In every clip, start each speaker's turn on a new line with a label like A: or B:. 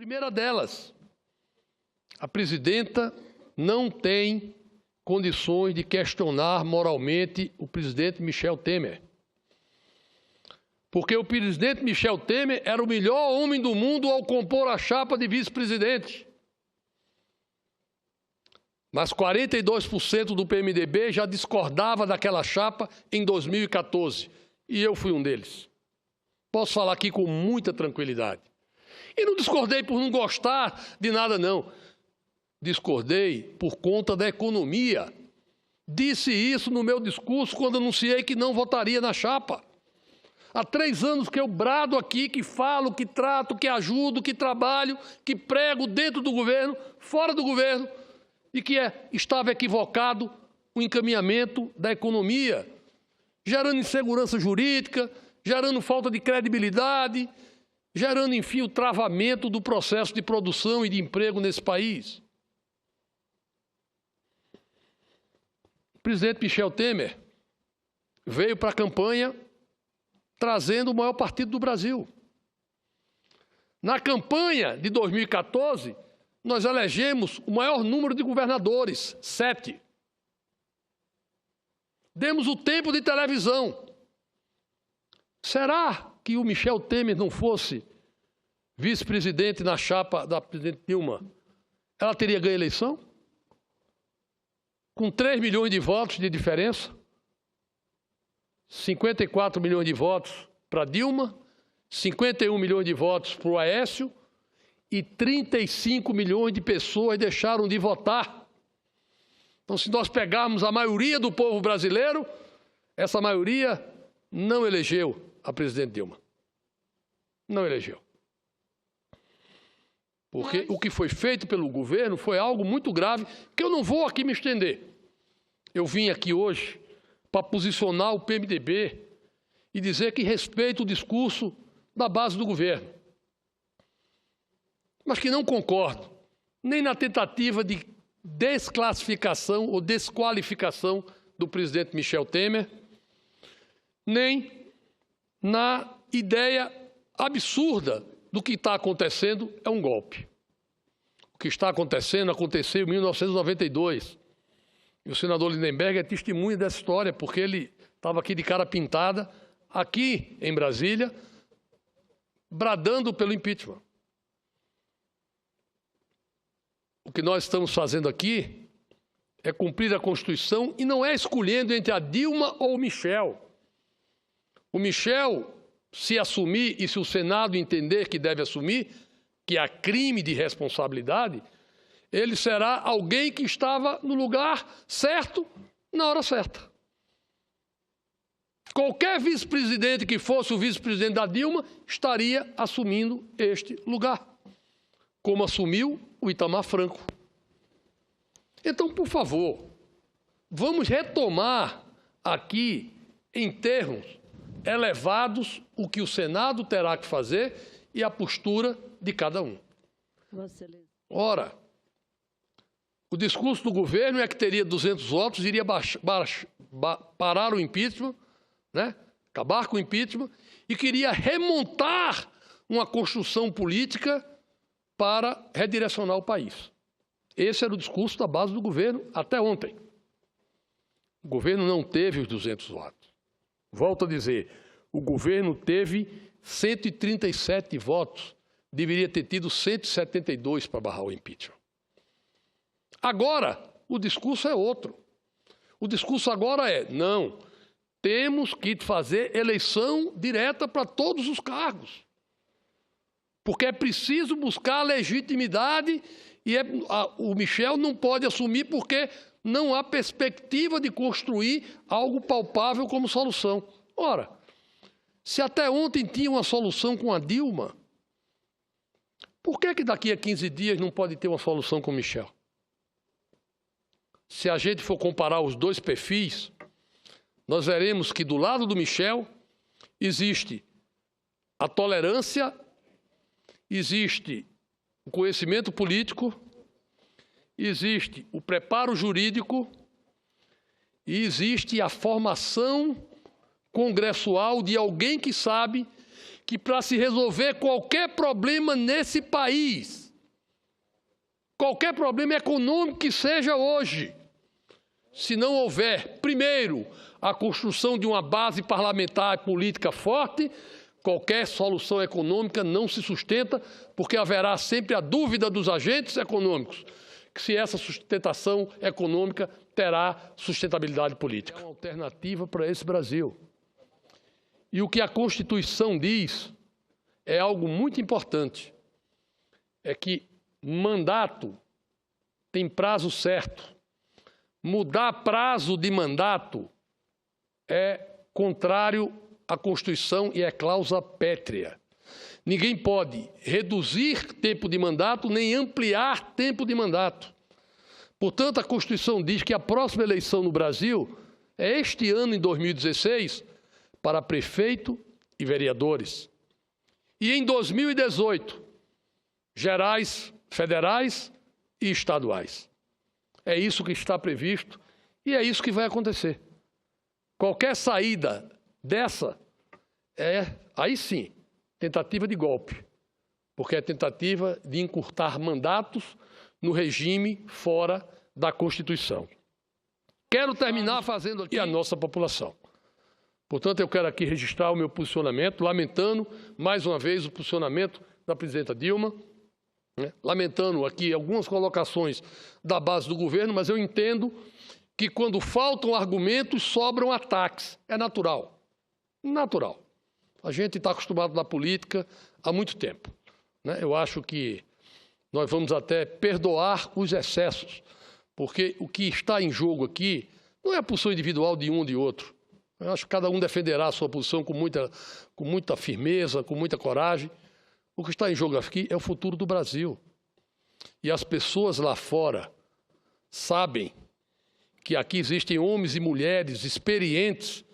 A: Primeira delas, a presidenta não tem condições de questionar moralmente o presidente Michel Temer. Porque o presidente Michel Temer era o melhor homem do mundo ao compor a chapa de vice-presidente. Mas 42% do PMDB já discordava daquela chapa em 2014. E eu fui um deles. Posso falar aqui com muita tranquilidade. E não discordei por não gostar de nada, não. Discordei por conta da economia. Disse isso no meu discurso quando anunciei que não votaria na chapa. Há 3 anos que eu brado aqui, que falo, que trato, que ajudo, que trabalho, que prego dentro do governo, fora do governo, e que estava equivocado o encaminhamento da economia, gerando insegurança jurídica, gerando falta de credibilidade, gerando, enfim, o travamento do processo de produção e de emprego nesse país. O presidente Michel Temer veio para a campanha trazendo o maior partido do Brasil. Na campanha de 2014, nós elegemos o maior número de governadores, 7. Demos o tempo de televisão. Será que o Michel Temer não fosse vice-presidente na chapa da presidente Dilma, ela teria ganho a eleição? Com 3 milhões de votos de diferença, 54 milhões de votos para Dilma, 51 milhões de votos para o Aécio e 35 milhões de pessoas deixaram de votar. Então, se nós pegarmos a maioria do povo brasileiro, essa maioria não elegeu a presidente Dilma. Não elegeu. Porque o que foi feito pelo governo foi algo muito grave, que eu não vou aqui me estender. Eu vim aqui hoje para posicionar o PMDB e dizer que respeito o discurso da base do governo. Mas que não concordo nem na tentativa de desclassificação ou desqualificação do presidente Michel Temer, nem na ideia absurda do que está acontecendo é um golpe. O que está acontecendo aconteceu em 1992. E o senador Lindenberg é testemunha dessa história, porque ele estava aqui de cara pintada, aqui em Brasília, bradando pelo impeachment. O que nós estamos fazendo aqui é cumprir a Constituição e não é escolhendo entre a Dilma ou o Michel. O Michel, se assumir e se o Senado entender que deve assumir, que há crime de responsabilidade, ele será alguém que estava no lugar certo, na hora certa. Qualquer vice-presidente que fosse o vice-presidente da Dilma estaria assumindo este lugar, como assumiu o Itamar Franco. Então, por favor, vamos retomar aqui, em termos elevados, o que o Senado terá que fazer e a postura de cada um. Ora, o discurso do governo é que teria 200 votos, iria parar o impeachment, né? Acabar com o impeachment, e queria remontar uma construção política para redirecionar o país. Esse era o discurso da base do governo até ontem. O governo não teve os 200 votos. Volto a dizer, o governo teve 137 votos, deveria ter tido 172 para barrar o impeachment. Agora, o discurso é outro. O discurso agora é, não, temos que fazer eleição direta para todos os cargos. Porque é preciso buscar legitimidade e o Michel não pode assumir porque não há perspectiva de construir algo palpável como solução. Ora, se até ontem tinha uma solução com a Dilma, por que daqui a 15 dias não pode ter uma solução com o Michel? Se a gente for comparar os dois perfis, nós veremos que do lado do Michel existe a tolerância, existe o conhecimento político, existe o preparo jurídico e existe a formação congressual de alguém que sabe que para se resolver qualquer problema nesse país, qualquer problema econômico que seja hoje, se não houver, primeiro, a construção de uma base parlamentar e política forte, qualquer solução econômica não se sustenta, porque haverá sempre a dúvida dos agentes econômicos, que se essa sustentação econômica terá sustentabilidade política. É uma alternativa para esse Brasil. E o que a Constituição diz é algo muito importante, é que mandato tem prazo certo. Mudar prazo de mandato é contrário à Constituição e é cláusula pétrea. Ninguém pode reduzir tempo de mandato nem ampliar tempo de mandato. Portanto, a Constituição diz que a próxima eleição no Brasil é este ano, em 2016, para prefeito e vereadores. E em 2018, gerais, federais e estaduais. É isso que está previsto e é isso que vai acontecer. Qualquer saída dessa é, aí sim, tentativa de golpe, porque é tentativa de encurtar mandatos no regime fora da Constituição. Quero terminar fazendo aqui a nossa população. Portanto, eu quero aqui registrar o meu posicionamento, lamentando, mais uma vez, o posicionamento da presidenta Dilma, lamentando aqui algumas colocações da base do governo, mas eu entendo que quando faltam argumentos, sobram ataques. É natural. Natural. A gente está acostumado na política há muito tempo. Eu acho que nós vamos até perdoar os excessos, porque o que está em jogo aqui não é a posição individual de um ou de outro. Eu acho que cada um defenderá a sua posição com muita firmeza, com muita coragem. O que está em jogo aqui é o futuro do Brasil. E as pessoas lá fora sabem que aqui existem homens e mulheres experientes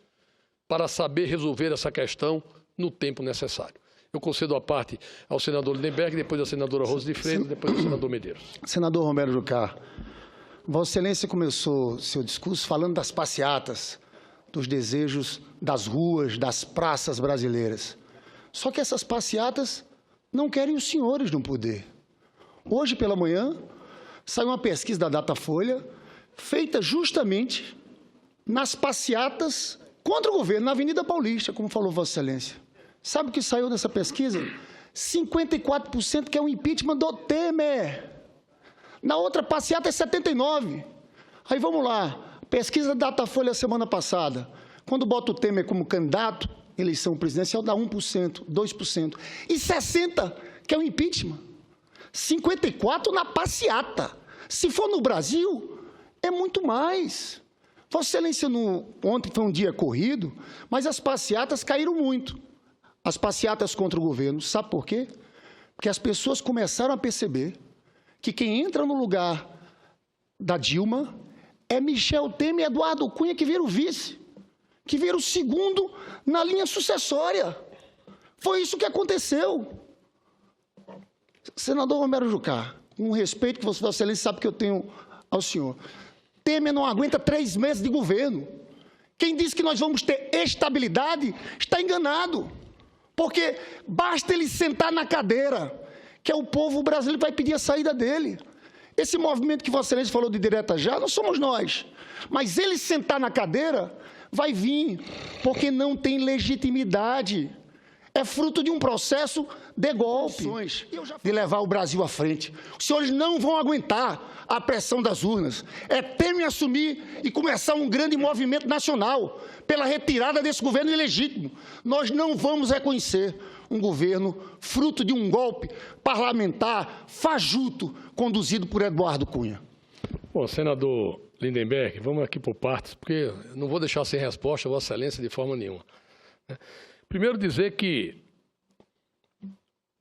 A: para saber resolver essa questão no tempo necessário. Eu concedo a parte ao senador Lindenberg, depois à senadora Rosa de Freitas, depois ao senador Medeiros.
B: Senador Romero Jucá, Vossa Excelência começou seu discurso falando das passeatas, dos desejos das ruas, das praças brasileiras. Só que essas passeatas não querem os senhores no poder. Hoje pela manhã, saiu uma pesquisa da Datafolha, feita justamente nas passeatas contra o governo, na Avenida Paulista, como falou Vossa Excelência. Sabe o que saiu dessa pesquisa? 54% quer o impeachment do Temer. Na outra passeata é 79%. Aí vamos lá, pesquisa da Datafolha semana passada. Quando bota o Temer como candidato, eleição presidencial dá 1%, 2%. E 60% quer o impeachment. 54% na passeata. Se for no Brasil, é muito mais. Vossa Excelência, ontem foi um dia corrido, mas as passeatas caíram muito. As passeatas contra o governo. Sabe por quê? Porque as pessoas começaram a perceber que quem entra no lugar da Dilma é Michel Temer e Eduardo Cunha, que vira o vice, que vira o segundo na linha sucessória. Foi isso que aconteceu. Senador Romero Jucá, com o respeito que Vossa Excelência sabe que eu tenho ao senhor, Temer não aguenta 3 meses de governo. Quem disse que nós vamos ter estabilidade está enganado. Porque basta ele sentar na cadeira, que é o povo brasileiro que vai pedir a saída dele. Esse movimento que Vossa Excelência falou de direta já, não somos nós. Mas ele sentar na cadeira, vai vir, porque não tem legitimidade. É fruto de um processo de golpe, de levar o Brasil à frente. Os senhores não vão aguentar a pressão das urnas. É Temer assumir e começar um grande movimento nacional pela retirada desse governo ilegítimo. Nós não vamos reconhecer um governo fruto de um golpe parlamentar fajuto conduzido por Eduardo Cunha.
A: Bom, senador Lindenberg, vamos aqui por partes, porque eu não vou deixar sem resposta a Vossa Excelência de forma nenhuma. Primeiro dizer que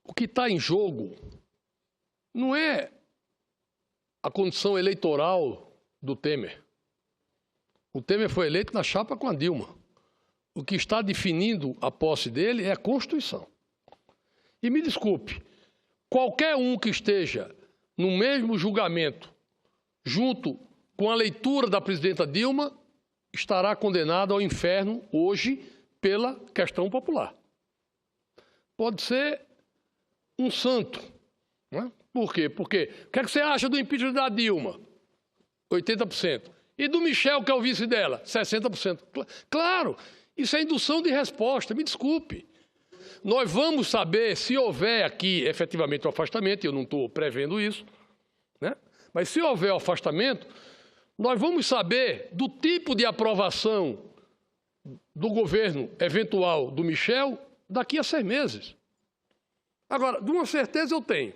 A: o que está em jogo não é a condição eleitoral do Temer. O Temer foi eleito na chapa com a Dilma. O que está definindo a posse dele é a Constituição. E me desculpe, qualquer um que esteja no mesmo julgamento, junto com a leitura da presidenta Dilma, estará condenado ao inferno hoje pela questão popular. pode ser um santo. Não é? Por quê? Porque o que você acha do impeachment da Dilma? 80%. E do Michel, que é o vice dela? 60%. Claro, isso é indução de resposta, me desculpe. Nós vamos saber se houver aqui efetivamente o afastamento, eu não estou prevendo isso, né? Mas se houver o afastamento, nós vamos saber do tipo de aprovação do governo eventual do Michel daqui a 6 meses. Agora, de uma certeza eu tenho.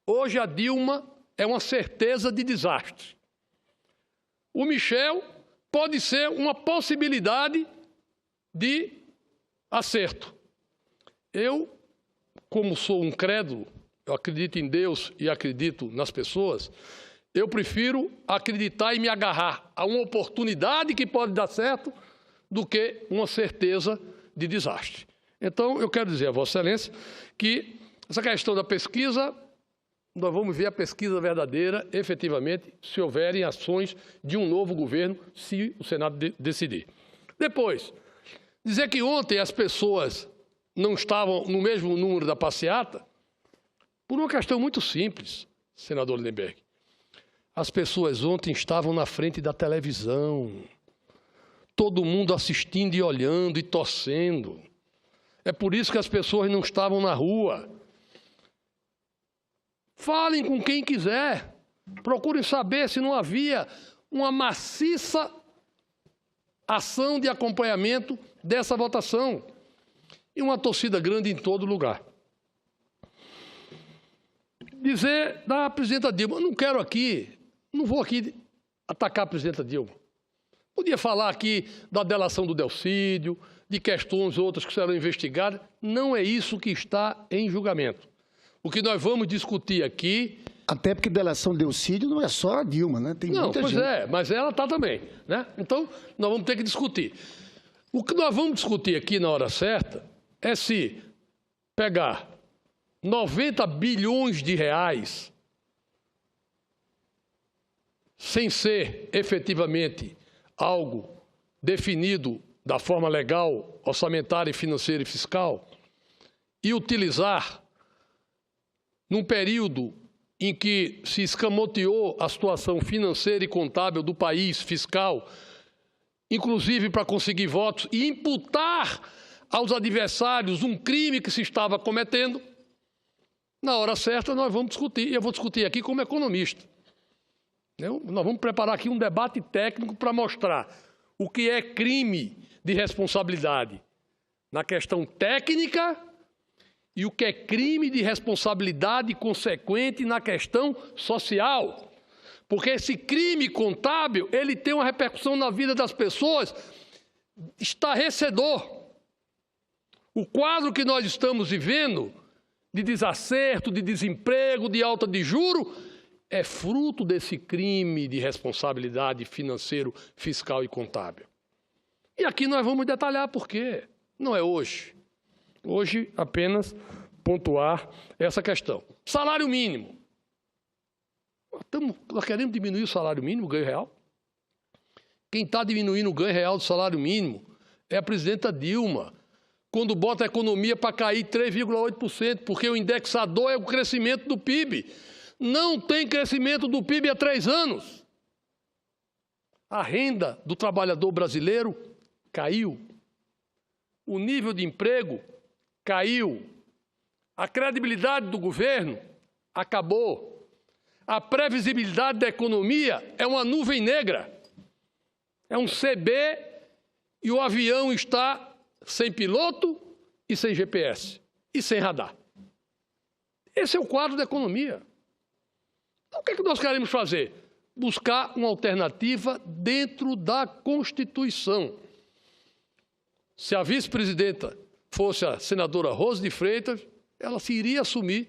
A: Hoje a Dilma é uma certeza de desastre. O Michel pode ser uma possibilidade de acerto. Eu, como sou um crédulo, eu acredito em Deus e acredito nas pessoas, eu prefiro acreditar e me agarrar a uma oportunidade que pode dar certo do que uma certeza de desastre. Então, eu quero dizer a Vossa Excelência que essa questão da pesquisa, nós vamos ver a pesquisa verdadeira, efetivamente, se houverem ações de um novo governo, se o Senado decidir. Depois, dizer que ontem as pessoas não estavam no mesmo número da passeata, por uma questão muito simples, senador Lindenberg. As pessoas ontem estavam na frente da televisão, todo mundo assistindo e olhando e torcendo. É por isso que as pessoas não estavam na rua. Falem com quem quiser, procurem saber se não havia uma maciça ação de acompanhamento dessa votação. E uma torcida grande em todo lugar. Dizer da presidenta Dilma, eu não vou aqui atacar a presidenta Dilma. Podia falar aqui da delação do Delcídio, de questões outras que serão investigadas. Não é isso que está em julgamento. O que nós vamos discutir aqui...
B: Até porque delação do Delcídio não é só a Dilma, né? Tem muita gente.
A: Pois é, mas ela está também, né? Então, nós vamos ter que discutir. O que nós vamos discutir aqui na hora certa é se pegar 90 bilhões de reais sem ser efetivamente algo definido da forma legal, orçamentária, financeira e fiscal, e utilizar num período em que se escamoteou a situação financeira e contábil do país, fiscal, inclusive para conseguir votos, e imputar aos adversários um crime que se estava cometendo, na hora certa nós vamos discutir, e eu vou discutir aqui como economista. Nós vamos preparar aqui um debate técnico para mostrar o que é crime de responsabilidade na questão técnica e o que é crime de responsabilidade consequente na questão social. Porque esse crime contábil, ele tem uma repercussão na vida das pessoas estarrecedor. O quadro que nós estamos vivendo de desacerto, de desemprego, de alta de juro, é fruto desse crime de responsabilidade financeiro, fiscal e contábil. E aqui nós vamos detalhar por quê. Não é hoje. Hoje, apenas pontuar essa questão. Salário mínimo. Nós queremos diminuir o salário mínimo, o ganho real. Quem está diminuindo o ganho real do salário mínimo é a presidenta Dilma, quando bota a economia para cair 3,8%, porque o indexador é o crescimento do PIB. Não tem crescimento do PIB há 3 anos. A renda do trabalhador brasileiro caiu. O nível de emprego caiu. A credibilidade do governo acabou. A previsibilidade da economia é uma nuvem negra. É um CB e o avião está sem piloto e sem GPS e sem radar. Esse é o quadro da economia. Então, o que é que nós queremos fazer? Buscar uma alternativa dentro da Constituição. Se a vice-presidenta fosse a senadora Rose de Freitas, ela se iria assumir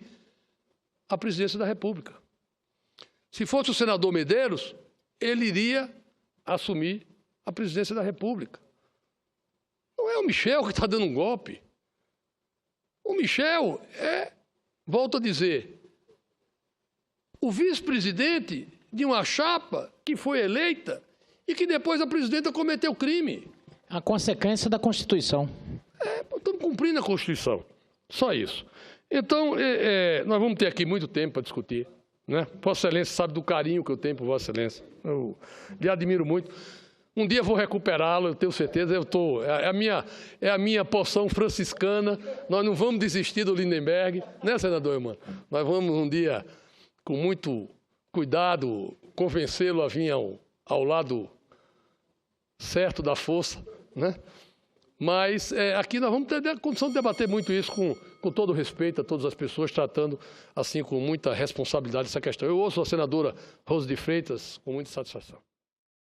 A: a presidência da República. Se fosse o senador Medeiros, ele iria assumir a presidência da República. Não é o Michel que está dando um golpe. O Michel é, volto a dizer, o vice-presidente de uma chapa que foi eleita e que depois a presidenta cometeu crime.
C: A consequência da Constituição.
A: Estamos cumprindo a Constituição. Só isso. Então, nós vamos ter aqui muito tempo para discutir, né? Vossa Excelência sabe do carinho que eu tenho por Vossa Excelência. Eu lhe admiro muito. Um dia vou recuperá-lo, eu tenho certeza. É a minha poção franciscana. Nós não vamos desistir do Lindenberg, né, senador Eumano? Nós vamos um dia, com muito cuidado, convencê-lo a vir ao lado certo da força, né? Mas aqui nós vamos ter a condição de debater muito isso com todo respeito a todas as pessoas, tratando assim com muita responsabilidade essa questão. Eu ouço a senadora Rose de Freitas com muita satisfação.